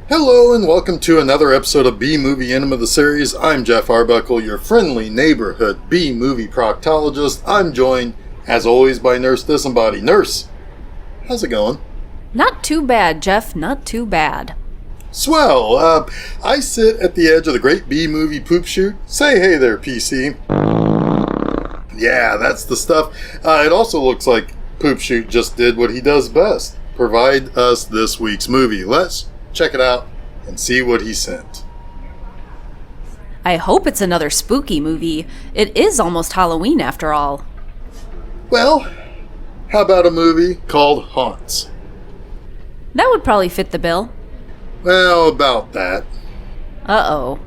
Hello and welcome to another episode of B-Movie Enema the series. I'm Jeff Arbuckle, your friendly neighborhood B-movie proctologist. I'm joined, as always, by Nurse Disembodied. Nurse, how's it going? Not too bad, Jeff. Not too bad. Swell. I sit at the edge of the great B-movie poop chute. Say hey there, PC. Yeah, that's the stuff. It also looks like Poop Chute just did what he does best. Provide us this week's movie. Let's check it out and see what he sent. I hope it's another spooky movie. It is almost Halloween after all. Well, how about a movie called Haunts? That would probably fit the bill. Well, about that. Uh-oh.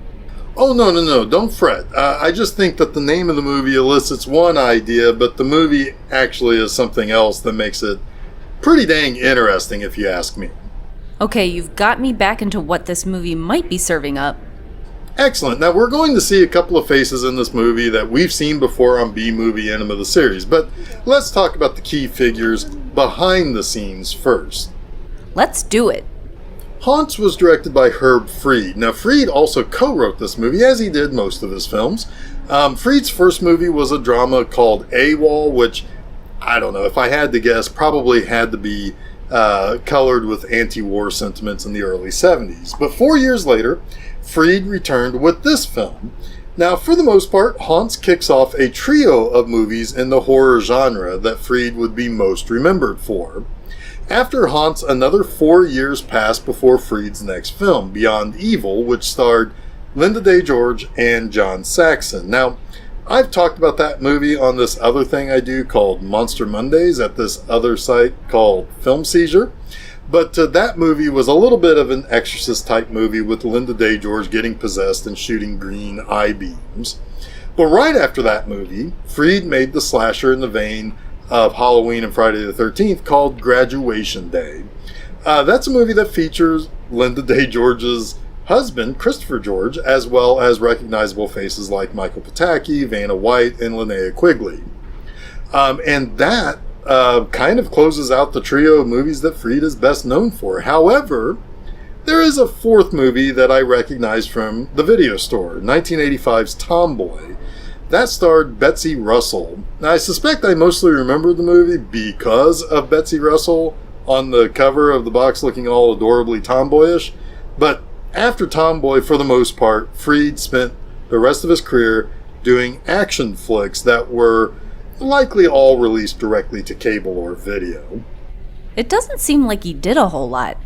Oh, no, don't fret. I just think that the name of the movie elicits one idea, but the movie actually is something else that makes it pretty dang interesting, if you ask me. Okay, you've got me back into what this movie might be serving up. Excellent. Now, we're going to see a couple of faces in this movie that we've seen before on B-Movie Enema the series, but let's talk about the key figures behind the scenes first. Let's do it. Haunts was directed by Herb Fried. Now, Fried also co-wrote this movie, as he did most of his films. Fried's first movie was a drama called AWOL, which, I don't know, if I had to guess, probably had to be colored with anti-war sentiments in the early 70s. But 4 years later, Fried returned with this film. Now, for the most part, Haunts kicks off a trio of movies in the horror genre that Fried would be most remembered for. After Haunts, another 4 years passed before Fried's next film, Beyond Evil, which starred Linda Day George and John Saxon. Now, I've talked about that movie on this other thing I do called Monster Mondays at this other site called Film Seizure. But that movie was a little bit of an Exorcist type movie with Linda Day George getting possessed and shooting green eye beams. But right after that movie, Fried made the slasher in the vein of Halloween and Friday the 13th called Graduation Day. That's a movie that features Linda Day George's husband, Christopher George, as well as recognizable faces like Michael Pataki, Vanna White, and Linnea Quigley. And that kind of closes out the trio of movies that Fried is best known for. However, there is a fourth movie that I recognize from the video store, 1985's Tomboy. That starred Betsy Russell. Now, I suspect I mostly remember the movie because of Betsy Russell on the cover of the box looking all adorably tomboyish. But after Tomboy, for the most part, Fried spent the rest of his career doing action flicks that were likely all released directly to cable or video. It doesn't seem like he did a whole lot.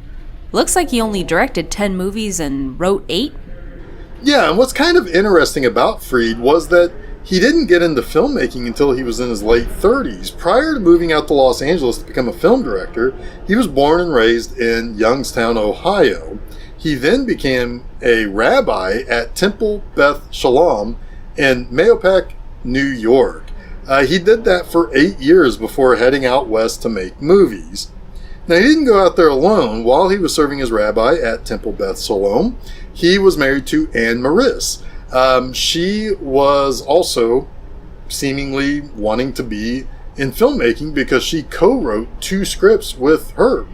Looks like he only directed 10 movies and wrote 8. Yeah, and what's kind of interesting about Fried was that he didn't get into filmmaking until he was in his late 30s. Prior to moving out to Los Angeles to become a film director, he was born and raised in Youngstown, Ohio. He then became a rabbi at Temple Beth Shalom in Mahopac, New York. He did that for 8 years before heading out west to make movies. Now, he didn't go out there alone. While he was serving as rabbi at Temple Beth Shalom, he was married to Anne Maris. She was also seemingly wanting to be in filmmaking because she co-wrote 2 scripts with her.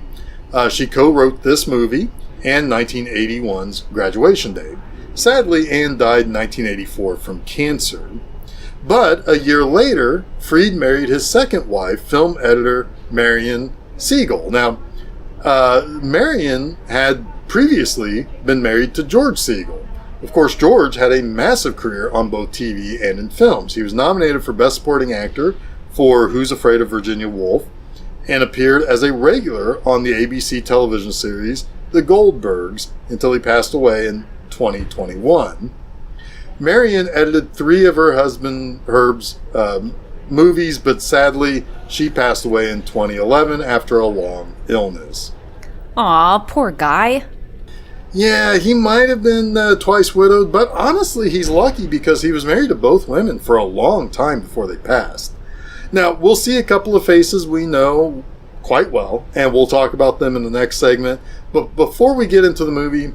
She co-wrote this movie and 1981's Graduation Day. Sadly, Anne died in 1984 from cancer. But a year later, Fried married his second wife, film editor Marion Siegel. Now, Marion had previously been married to George Siegel. Of course, George had a massive career on both TV and in films. He was nominated for Best Supporting Actor for Who's Afraid of Virginia Woolf and appeared as a regular on the ABC television series The Goldbergs until he passed away in 2021. Marion edited 3 of her husband Herb's movies, but sadly, she passed away in 2011 after a long illness. Aw, poor guy. Yeah, he might have been twice widowed, but honestly, he's lucky because he was married to both women for a long time before they passed. Now, we'll see a couple of faces we know quite well, and we'll talk about them in the next segment. But before we get into the movie,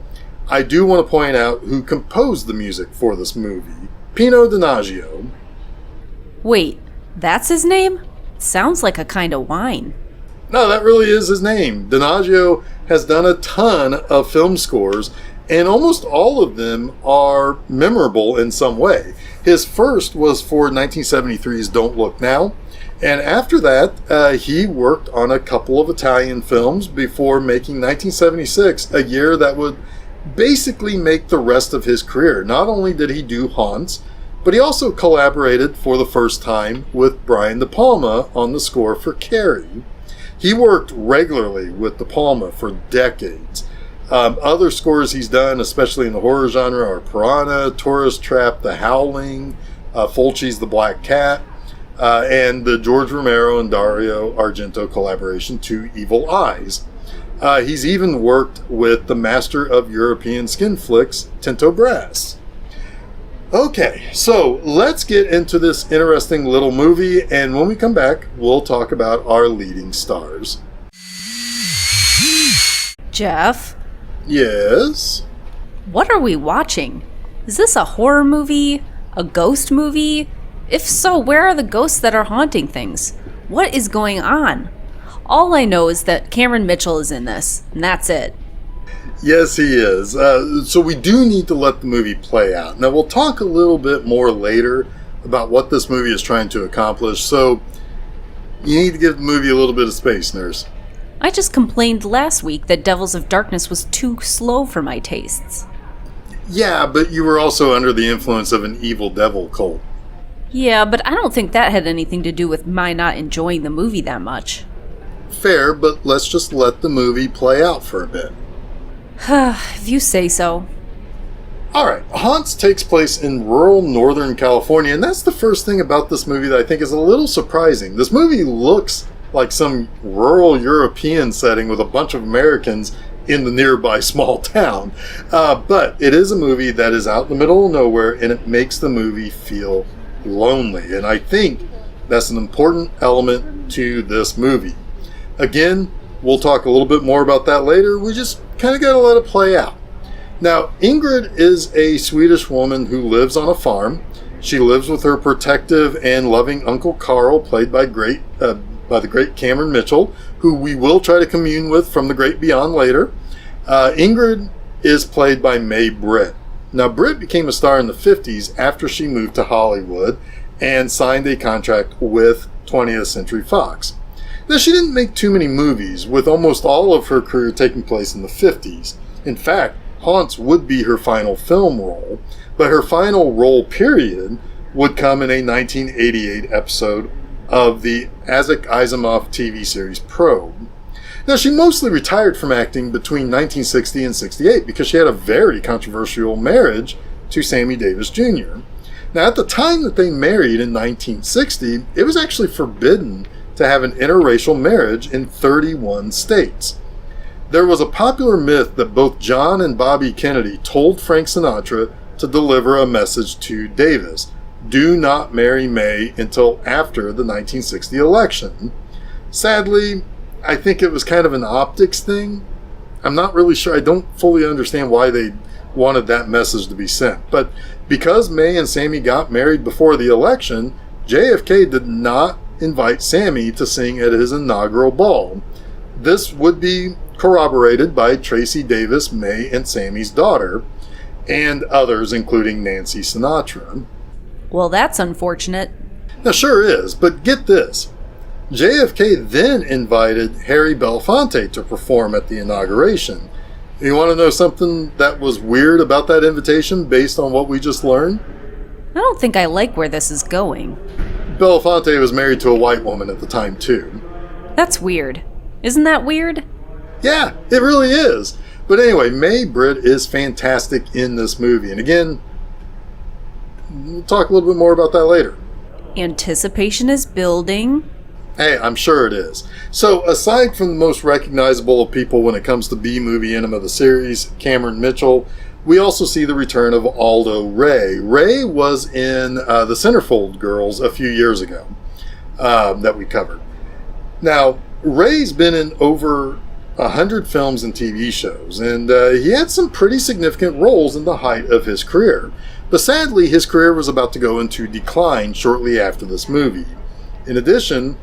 I do want to point out who composed the music for this movie. Pino Donaggio. Wait, that's his name? Sounds like a kind of wine. No, that really is his name. Donaggio has done a ton of film scores, and almost all of them are memorable in some way. His first was for 1973's Don't Look Now, and after that, he worked on a couple of Italian films before making 1976 a year that would basically make the rest of his career. Not only did he do Haunts, but he also collaborated for the first time with Brian De Palma on the score for Carrie. He worked regularly with De Palma for decades. Other scores he's done, especially in the horror genre, are Piranha, Tourist Trap, The Howling, Fulci's The Black Cat, and the George Romero and Dario Argento collaboration, Two Evil Eyes. He's even worked with the master of European skin flicks, Tinto Brass. Okay, so let's get into this interesting little movie, and when we come back, we'll talk about our leading stars. Jeff? Yes? What are we watching? Is this a horror movie? A ghost movie? If so, where are the ghosts that are haunting things? What is going on? All I know is that Cameron Mitchell is in this, and that's it. Yes, he is. So we do need to let the movie play out. Now, we'll talk a little bit more later about what this movie is trying to accomplish, so you need to give the movie a little bit of space, nurse. I just complained last week that Devils of Darkness was too slow for my tastes. Yeah, but you were also under the influence of an evil devil cult. Yeah, but I don't think that had anything to do with my not enjoying the movie that much. Fair, but let's just let the movie play out for a bit. If you say so. Alright, Haunts takes place in rural Northern California, and that's the first thing about this movie that I think is a little surprising. This movie looks like some rural European setting with a bunch of Americans in the nearby small town. But it is a movie that is out in the middle of nowhere, and it makes the movie feel lonely. And I think that's an important element to this movie. Again, we'll talk a little bit more about that later. We just kind of got to let it play out. Now, Ingrid is a Swedish woman who lives on a farm. She lives with her protective and loving Uncle Carl, played by the great Cameron Mitchell, who we will try to commune with from the great beyond later. Ingrid is played by May Britt. Now, Britt became a star in the 50s after she moved to Hollywood and signed a contract with 20th Century Fox. Now, she didn't make too many movies, with almost all of her career taking place in the 50s. In fact, Haunts would be her final film role, but her final role period would come in a 1988 episode of the Isaac Asimov TV series Probe. Now, she mostly retired from acting between 1960 and 68 because she had a very controversial marriage to Sammy Davis Jr. Now, at the time that they married in 1960, it was actually forbidden to have an interracial marriage in 31 states. There was a popular myth that both John and Bobby Kennedy told Frank Sinatra to deliver a message to Davis: do not marry May until after the 1960 election. Sadly, I think it was kind of an optics thing. I'm not really sure. I don't fully understand why they wanted that message to be sent. But because May and Sammy got married before the election, JFK did not invite Sammy to sing at his inaugural ball. This would be corroborated by Tracy Davis, May and Sammy's daughter, and others, including Nancy Sinatra. Well, that's unfortunate. Now, sure is, but get this. JFK then invited Harry Belafonte to perform at the inauguration. You want to know something that was weird about that invitation based on what we just learned? I don't think I like where this is going. Belafonte was married to a white woman at the time, too. That's weird. Isn't that weird? Yeah, it really is. But anyway, May Britt is fantastic in this movie. And again, we'll talk a little bit more about that later. Anticipation is building. Hey, I'm sure it is. So, aside from the most recognizable of people when it comes to B-Movie Enema the series, Cameron Mitchell, we also see the return of Aldo Ray. Ray was in the Centerfold Girls a few years ago that we covered. Now, Ray's been in over 100 films and TV shows, and he had some pretty significant roles in the height of his career. But sadly, his career was about to go into decline shortly after this movie. In addition,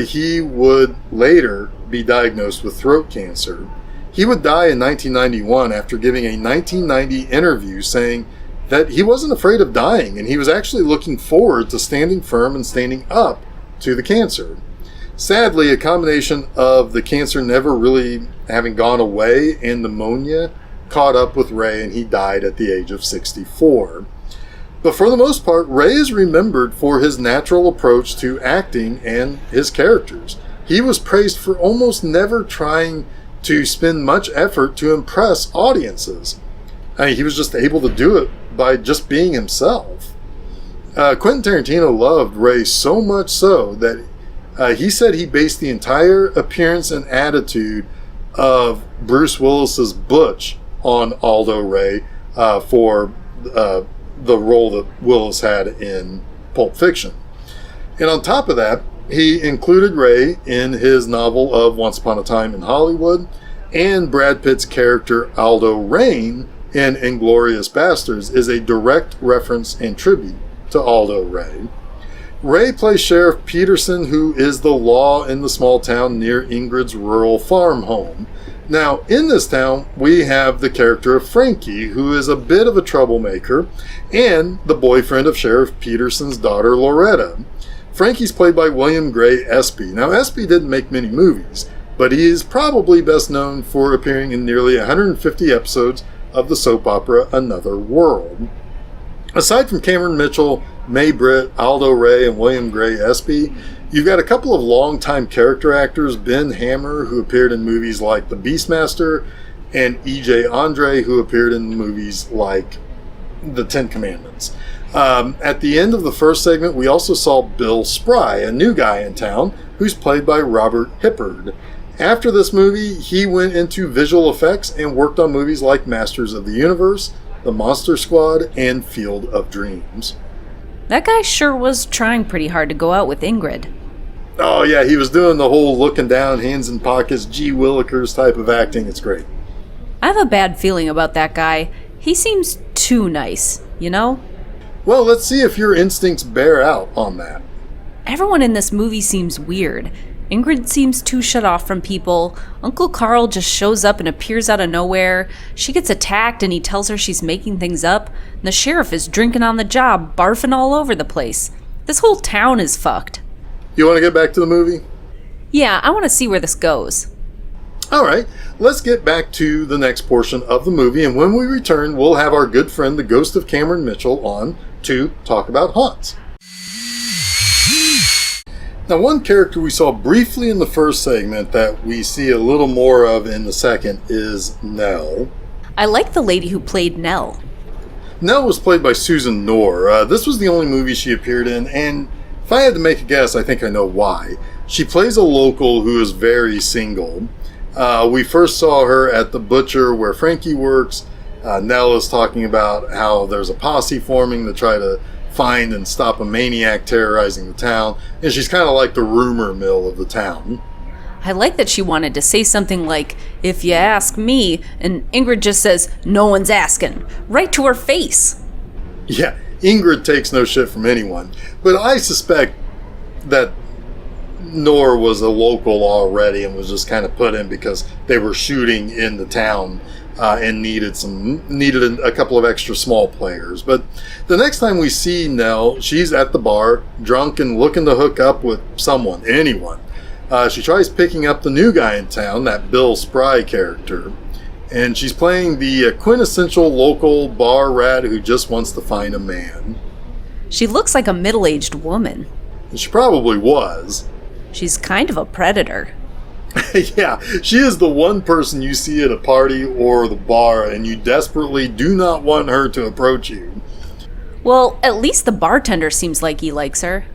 he would later be diagnosed with throat cancer. He would die in 1991 after giving a 1990 interview saying that he wasn't afraid of dying, and he was actually looking forward to standing firm and standing up to the cancer. Sadly, a combination of the cancer never really having gone away and pneumonia caught up with Ray, and he died at the age of 64. But for the most part, Ray is remembered for his natural approach to acting and his characters. He was praised for almost never trying to spend much effort to impress audiences. I mean, he was just able to do it by just being himself. Quentin Tarantino loved Ray so much so that he said he based the entire appearance and attitude of Bruce Willis's Butch on Aldo Ray for the role that Willis had in Pulp Fiction. And on top of that, he included Ray in his novel of Once Upon a Time in Hollywood, and Brad Pitt's character Aldo Rain in Inglourious Basterds is a direct reference and tribute to Aldo Ray. Ray plays Sheriff Peterson, who is the law in the small town near Ingrid's rural farm home. Now, in this town, we have the character of Frankie, who is a bit of a troublemaker, and the boyfriend of Sheriff Peterson's daughter, Loretta. Frankie's played by William Gray Espy. Now, Espy didn't make many movies, but he is probably best known for appearing in nearly 150 episodes of the soap opera Another World. Aside from Cameron Mitchell, May Britt, Aldo Ray, and William Gray Espy, you've got a couple of longtime character actors, Ben Hammer, who appeared in movies like The Beastmaster, and E.J. Andre, who appeared in movies like The Ten Commandments. At the end of the first segment, we also saw Bill Spry, a new guy in town, who's played by Robert Hippard. After this movie, he went into visual effects and worked on movies like Masters of the Universe, The Monster Squad, and Field of Dreams. That guy sure was trying pretty hard to go out with Ingrid. Oh yeah, he was doing the whole looking down, hands in pockets, G. Willikers type of acting. It's great. I have a bad feeling about that guy. He seems too nice, you know? Well, let's see if your instincts bear out on that. Everyone in this movie seems weird. Ingrid seems too shut off from people. Uncle Carl just shows up and appears out of nowhere. She gets attacked and he tells her she's making things up. And the sheriff is drinking on the job, barfing all over the place. This whole town is fucked. You want to get back to the movie? Yeah, I want to see where this goes. Alright, let's get back to the next portion of the movie, and when we return, we'll have our good friend, the Ghost of Cameron Mitchell, on to talk about haunts. Now, one character we saw briefly in the first segment that we see a little more of in the second is Nell. I like the lady who played Nell. Nell was played by Susan Knorr. This was the only movie she appeared in, and if I had to make a guess, I think I know why. She plays a local who is very single. We first saw her at the butcher where Frankie works. Nell is talking about how there's a posse forming to try to find and stop a maniac terrorizing the town, and she's kind of like the rumor mill of the town. I like that she wanted to say something like, "If you ask me," and Ingrid just says, "No one's asking," right to her face. Yeah, Ingrid takes no shit from anyone, but I suspect that Knorr was a local already and was just kind of put in because they were shooting in the town and needed a couple of extra small players. But the next time we see Nell, she's at the bar, drunk and looking to hook up with someone, anyone. She tries picking up the new guy in town, that Bill Spry character, and she's playing the quintessential local bar rat who just wants to find a man. She looks like a middle-aged woman. And she probably was. She's kind of a predator. Yeah, she is the one person you see at a party or the bar and you desperately do not want her to approach you. Well, at least the bartender seems like he likes her.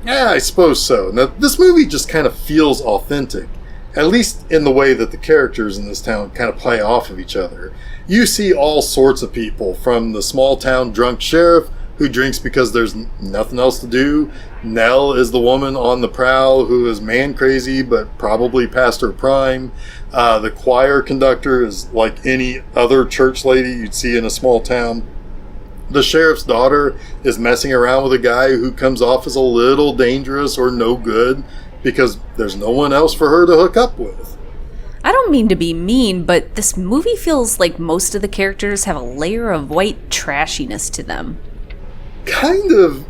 Yeah, I suppose so. Now, this movie just kind of feels authentic, at least in the way that the characters in this town kind of play off of each other. You see all sorts of people, from the small town drunk sheriff who drinks because there's nothing else to do. Nell is the woman on the prowl who is man crazy but probably past her prime. The choir conductor is like any other church lady you'd see in a small town. The sheriff's daughter is messing around with a guy who comes off as a little dangerous or no good because there's no one else for her to hook up with. I don't mean to be mean, but this movie feels like most of the characters have a layer of white trashiness to them. Kind of,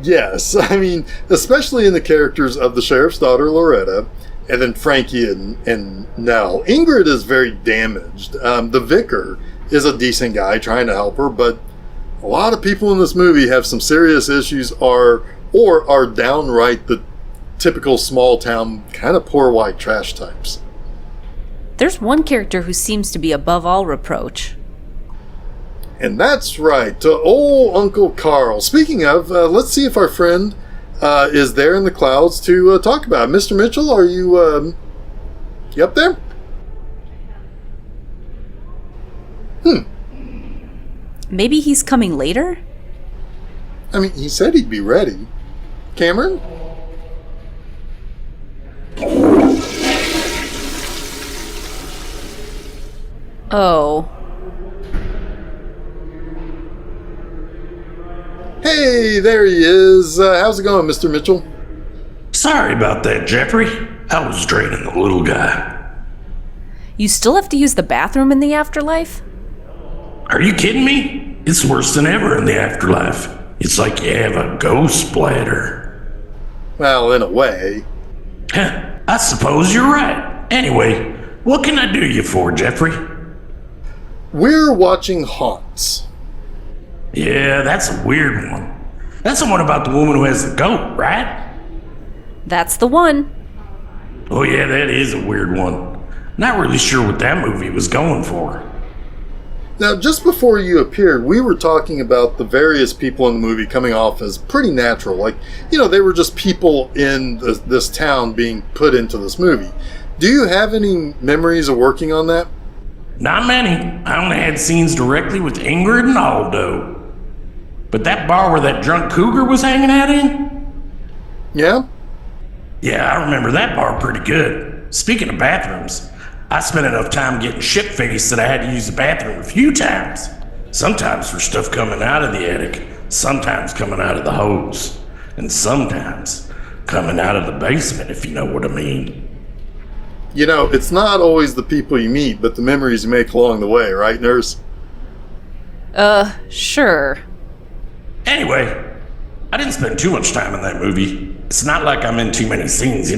yes. I mean, especially in the characters of the sheriff's daughter, Loretta, and then Frankie and Nell. Ingrid is very damaged. The vicar is a decent guy trying to help her, but a lot of people in this movie have some serious issues or are downright the typical small town, kind of poor white trash types. There's one character who seems to be above all reproach. And that's right, old Uncle Carl. Speaking of, let's see if our friend is there in the clouds to talk about it. Mr. Mitchell, are you up there? Maybe he's coming later? I mean, he said he'd be ready. Cameron? Oh. Hey, there he is. How's it going, Mr. Mitchell? Sorry about that, Jeffrey. I was draining the little guy. You still have to use the bathroom in the afterlife? Are you kidding me? It's worse than ever in the afterlife. It's like you have a ghost bladder. Well, in a way. I suppose you're right. Anyway, what can I do you for, Jeffrey? We're watching Haunts. Yeah, that's a weird one. That's the one about the woman who has the goat, right? That's the one. Oh yeah, that is a weird one. Not really sure what that movie was going for. Now, just before you appeared, we were talking about the various people in the movie coming off as pretty natural. Like, they were just people in this town being put into this movie. Do you have any memories of working on that? Not many. I only had scenes directly with Ingrid and Aldo. But that bar where that drunk cougar was hanging out in? Yeah? Yeah, I remember that bar pretty good. Speaking of bathrooms, I spent enough time getting shit-faced that I had to use the bathroom a few times. Sometimes for stuff coming out of the attic, sometimes coming out of the hose, and sometimes coming out of the basement, if you know what I mean. It's not always the people you meet, but the memories you make along the way, right, nurse? Sure. Anyway, I didn't spend too much time in that movie. It's not like I'm in too many scenes,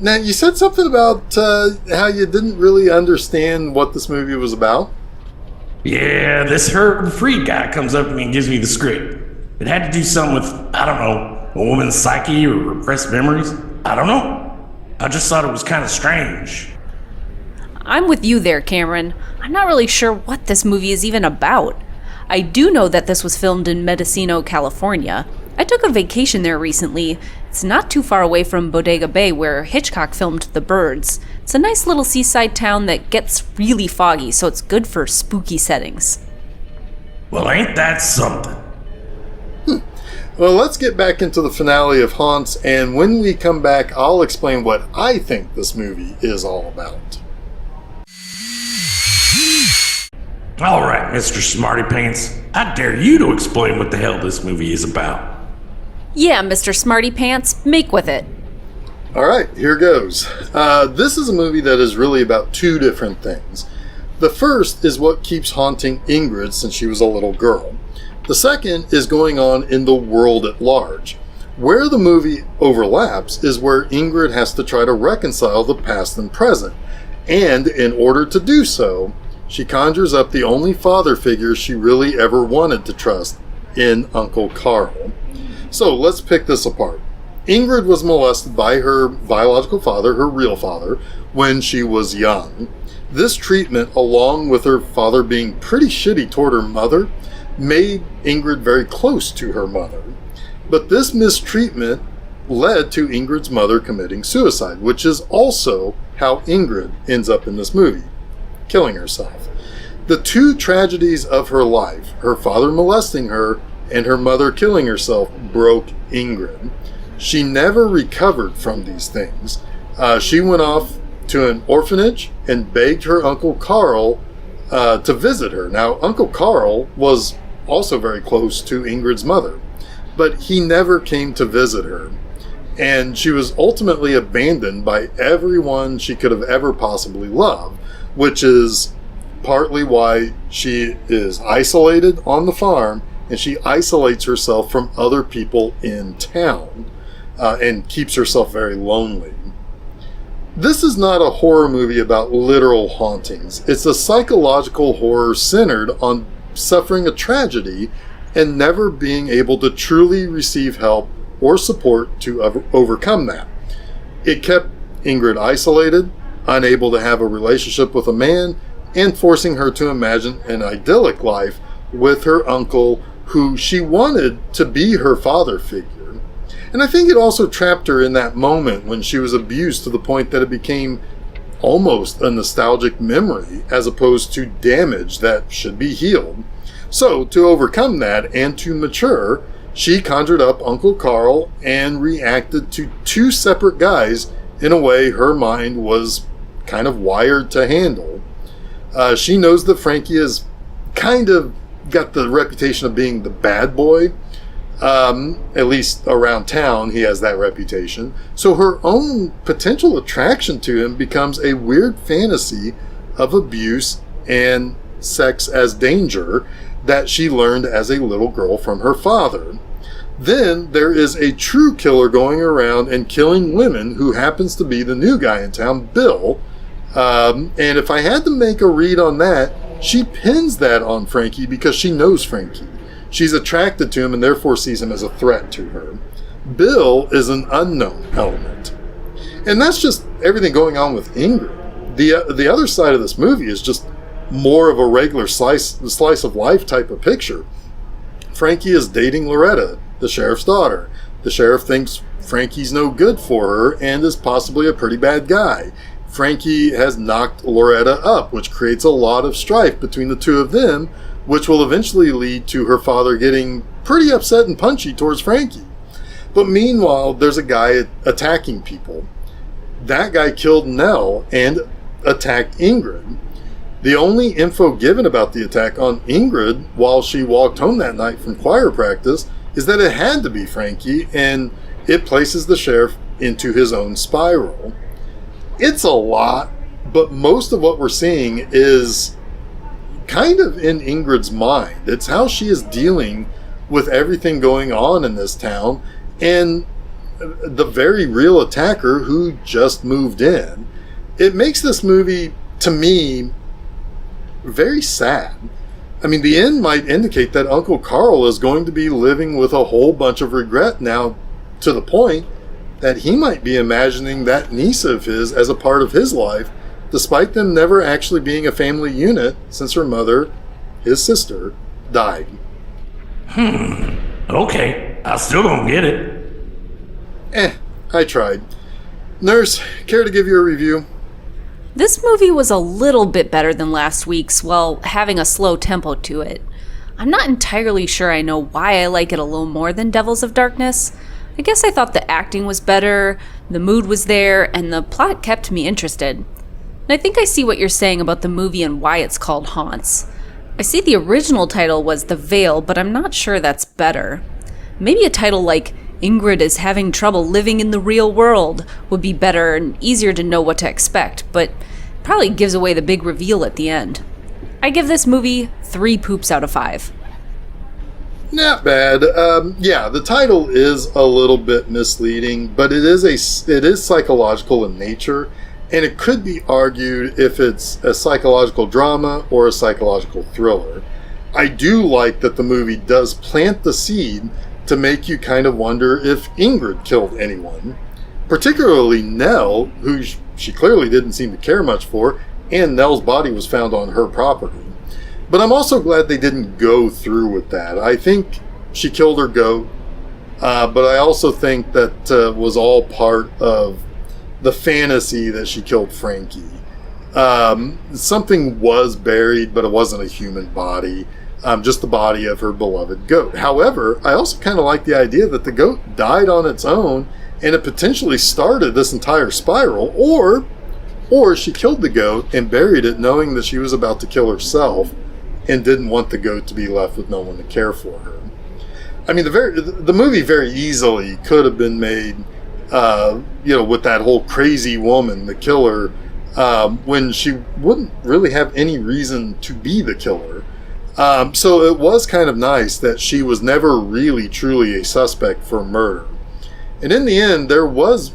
Now, you said something about how you didn't really understand what this movie was about. Yeah, this Herb Freed guy comes up to me and gives me the script. It had to do something with, I don't know, a woman's psyche or repressed memories. I don't know. I just thought it was kind of strange. I'm with you there, Cameron. I'm not really sure what this movie is even about. I do know that this was filmed in Mendocino, California. I took a vacation there recently. It's not too far away from Bodega Bay, where Hitchcock filmed The Birds. It's a nice little seaside town that gets really foggy, so it's good for spooky settings. Well, ain't that something? Well, let's get back into the finale of Haunts, and when we come back, I'll explain what I think this movie is all about. All right, Mr. Smarty Pants. I dare you to explain what the hell this movie is about. Yeah, Mr. Smarty Pants, make with it. All right, here goes. This is a movie that is really about two different things. The first is what keeps haunting Ingrid since she was a little girl. The second is going on in the world at large. Where the movie overlaps is where Ingrid has to try to reconcile the past and present. And in order to do so, she conjures up the only father figure she really ever wanted to trust in Uncle Carl. So let's pick this apart. Ingrid was molested by her biological father, her real father, when she was young. This treatment, along with her father being pretty shitty toward her mother, made Ingrid very close to her mother. But this mistreatment led to Ingrid's mother committing suicide, which is also how Ingrid ends up in this movie, killing herself. The two tragedies of her life, her father molesting her and her mother killing herself, broke Ingrid. She never recovered from these things. She went off to an orphanage and begged her Uncle Carl to visit her. Now, Uncle Carl was also very close to Ingrid's mother, but he never came to visit her. And she was ultimately abandoned by everyone she could have ever possibly loved, which is partly why she is isolated on the farm, and she isolates herself from other people in town and keeps herself very lonely. This is not a horror movie about literal hauntings. It's a psychological horror centered on suffering a tragedy and never being able to truly receive help or support to overcome that. It kept Ingrid isolated, unable to have a relationship with a man, and forcing her to imagine an idyllic life with her uncle, who she wanted to be her father figure. And I think it also trapped her in that moment when she was abused to the point that it became almost a nostalgic memory as opposed to damage that should be healed. So, to overcome that and to mature, she conjured up Uncle Carl and reacted to two separate guys in a way her mind was kind of wired to handle. She knows that Frankie has kind of got the reputation of being the bad boy. At least around town, he has that reputation. So her own potential attraction to him becomes a weird fantasy of abuse and sex as danger that she learned as a little girl from her father. Then there is a true killer going around and killing women who happens to be the new guy in town, Bill. And if I had to make a read on that, she pins that on Frankie because she knows Frankie. She's attracted to him and therefore sees him as a threat to her. Bill is an unknown element. And that's just everything going on with Ingrid. The other side of this movie is just more of a regular slice of life type of picture. Frankie is dating Loretta, the sheriff's daughter. The sheriff thinks Frankie's no good for her and is possibly a pretty bad guy. Frankie has knocked Loretta up, which creates a lot of strife between the two of them, which will eventually lead to her father getting pretty upset and punchy towards Frankie. But meanwhile, there's a guy attacking people. That guy killed Nell and attacked Ingrid. The only info given about the attack on Ingrid while she walked home that night from choir practice is that it had to be Frankie, and it places the sheriff into his own spiral. It's a lot, but most of what we're seeing is kind of in Ingrid's mind. It's how she is dealing with everything going on in this town and the very real attacker who just moved in. It makes this movie, to me, very sad. I mean, the end might indicate that Uncle Carl is going to be living with a whole bunch of regret now, to the point that he might be imagining that niece of his as a part of his life, despite them never actually being a family unit since her mother, his sister, died. Okay, I still don't get it. I tried. Nurse, care to give you a review? This movie was a little bit better than last week's while having a slow tempo to it. I'm not entirely sure I know why I like it a little more than Devils of Darkness. I guess I thought the acting was better, the mood was there, and the plot kept me interested. And I think I see what you're saying about the movie and why it's called Haunts. I see the original title was The Veil, but I'm not sure that's better. Maybe a title like Ingrid is having trouble living in the real world would be better and easier to know what to expect, but probably gives away the big reveal at the end. I give this movie 3 poops out of 5. Not bad. Yeah, the title is a little bit misleading, but it is psychological in nature, and it could be argued if it's a psychological drama or a psychological thriller. I do like that the movie does plant the seed to make you kind of wonder if Ingrid killed anyone, particularly Nell, who she clearly didn't seem to care much for, and Nell's body was found on her property. But I'm also glad they didn't go through with that. I think she killed her goat. But I also think that was all part of the fantasy that she killed Frankie. Something was buried, but it wasn't a human body. Just the body of her beloved goat. However, I also kind of like the idea that the goat died on its own, and it potentially started this entire spiral, or she killed the goat and buried it knowing that she was about to kill herself and didn't want the goat to be left with no one to care for her. I mean, the movie very easily could have been made, with that whole crazy woman, the killer, when she wouldn't really have any reason to be the killer. So it was kind of nice that she was never really truly a suspect for murder. And in the end, there was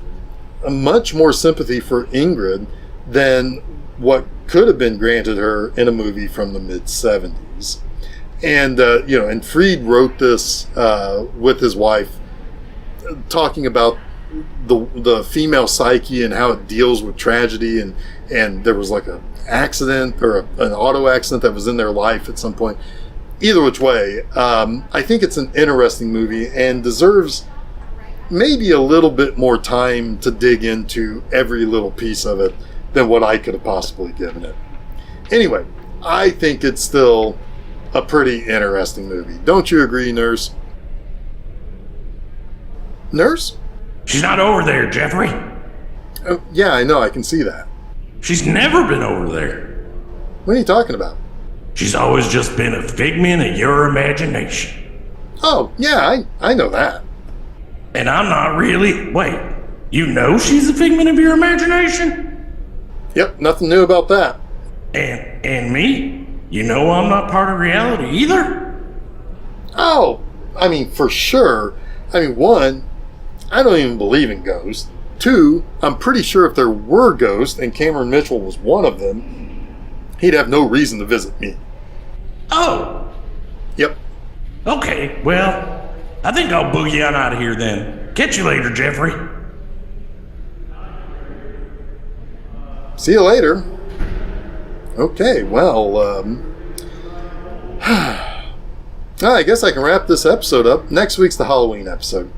much more sympathy for Ingrid than what could have been granted her in a movie from the mid-70s. And, and Fried wrote this with his wife, talking about the female psyche and how it deals with tragedy. And there was like an accident or an auto accident that was in their life at some point. Either which way, I think it's an interesting movie and deserves maybe a little bit more time to dig into every little piece of it than what I could have possibly given it. Anyway, I think it's still a pretty interesting movie. Don't you agree, Nurse? Nurse? She's not over there, Jeffrey. Oh, yeah, I know. I can see that. She's never been over there. What are you talking about? She's always just been a figment of your imagination. Oh, yeah, I know that. And I'm not really... Wait, you know she's a figment of your imagination? Yep, nothing new about that. And me? You know I'm not part of reality either? Oh, I mean, for sure. I mean, one, I don't even believe in ghosts. Two, I'm pretty sure if there were ghosts and Cameron Mitchell was one of them, he'd have no reason to visit me. Oh. Yep. Okay, well, I think I'll boogie on out of here then. Catch you later, Jeffrey. See you later. Okay, well, I guess I can wrap this episode up. Next week's the Halloween episode.